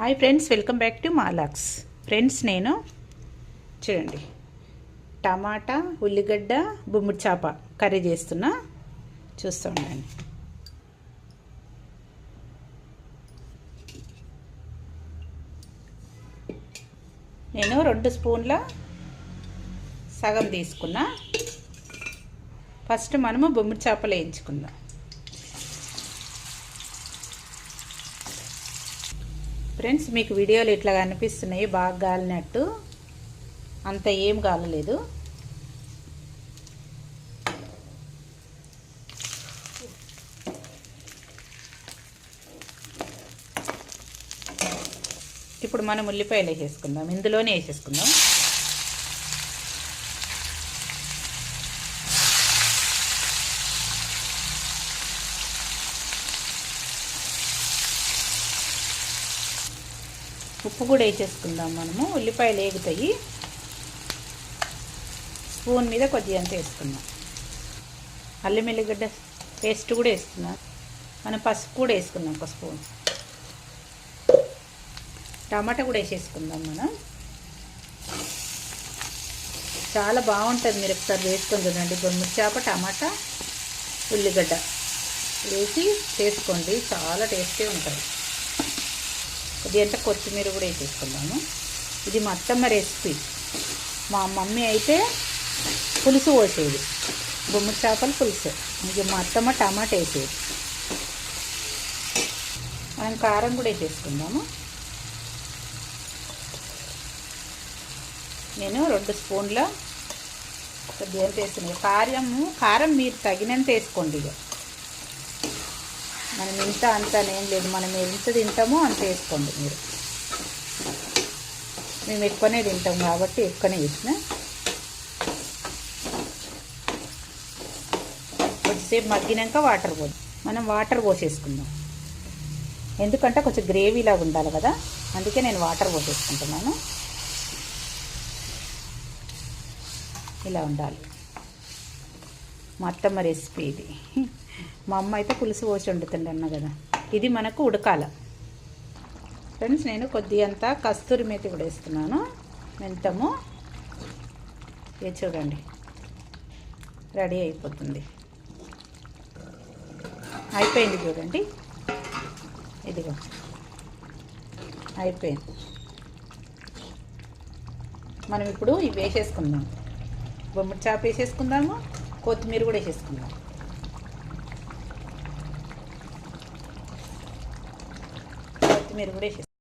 Hi friends, welcome back to మాలాక్స్. Friends, నేను చూడండి టమాటా, ఉల్లిగడ్డ, బొమ్మిడి చేప కర్రీ చేస్తున్నా. చూస్తూ ఉండండి. నేను 2 స్పూన్ల సగం తీసుకున్నా. ఫస్ట్ మనము బొమ్మిడి చేపలు వేయించుకుందాం. ఫ్రెండ్స్, మీకు వీడియోలు ఇట్లా కనిపిస్తున్నాయి, బాగా గాలినట్టు. అంత ఏం గాలలేదు. ఇప్పుడు మనం ఉల్లిపాయలు వేసేసుకుందాం. ఇందులోనే వేసేసుకుందాం. ఉప్పు కూడా వేసేసుకుందాం. మనము ఉల్లిపాయలు వేగుతాయి. స్పూన్ మీద కొద్దిగా అంత వేసుకుందాం. అల్లం ఎల్లిగడ్డ పేస్ట్ కూడా వేసుకుందాం. మనం పసుపు కూడా వేసుకుందాం 1 స్పూన్. టమాటా కూడా వేసేసుకుందాం. మనం చాలా బాగుంటుంది. మీరు ఒకసారి వేసుకొని చూడండి. బొమ్మిడి చేప, టమాటా, ఉల్లిగడ్డ వేసి చేసుకోండి, చాలా టేస్టీ ఉంటుంది. కొద్దిగా కొత్తిమీర కూడా వేసేసుకుందాము. ఇది మా అత్తమ్మ రెసిపీ. మా మమ్మీ అయితే పులుసు పోసేది, బొమ్మిడి చేపల పులుసు. ఇది మా అత్తమ్మ టమాటా వేసేది. మనం కారం కూడా వేసేసుకుందాము. నేను 2 స్పూన్ల కొద్దిగా వేస్తున్నాను. కారం మీరు తగినంత వేసుకోండి. ఇక మనం ఇంత అంత ఏం లేదు, మనం ఎంత తింటామో అంత వేసుకోండి. మేము ఎక్కువనే తింటాం కాబట్టి ఎక్కువనే వేసిన. కొద్దిసేపు మగ్గినాక మనం వాటర్ పోసేసుకుందాం. ఎందుకంటే కొంచెం గ్రేవీలాగా ఉండాలి కదా, అందుకే నేను వాటర్ పోసేసుకుంటున్నాను. ఇలా ఉండాలి. మా అత్తమ్మ రెసిపీ ఇది. మా అమ్మ అయితే పులుసు పోసి వండుతుండే అన్న కదా. ఇది మనకు ఉడకాల. ఫ్రెండ్స్, నేను కొద్దిగా అంతా కస్తూరి మేతి కూడా వేస్తున్నాను. మెంతము ఇది చూడండి, రెడీ అయిపోతుంది. అయిపోయింది చూడండి. ఇదిగో అయిపోయింది. మనం ఇప్పుడు ఇవి వేసేసుకుందాం. బొమ్మిడి చేప వేసేసుకుందాము. కొత్తిమీర కూడా వేసేసుకుందాం. కొత్తిమీర కూడా వేసేసుకుందాం.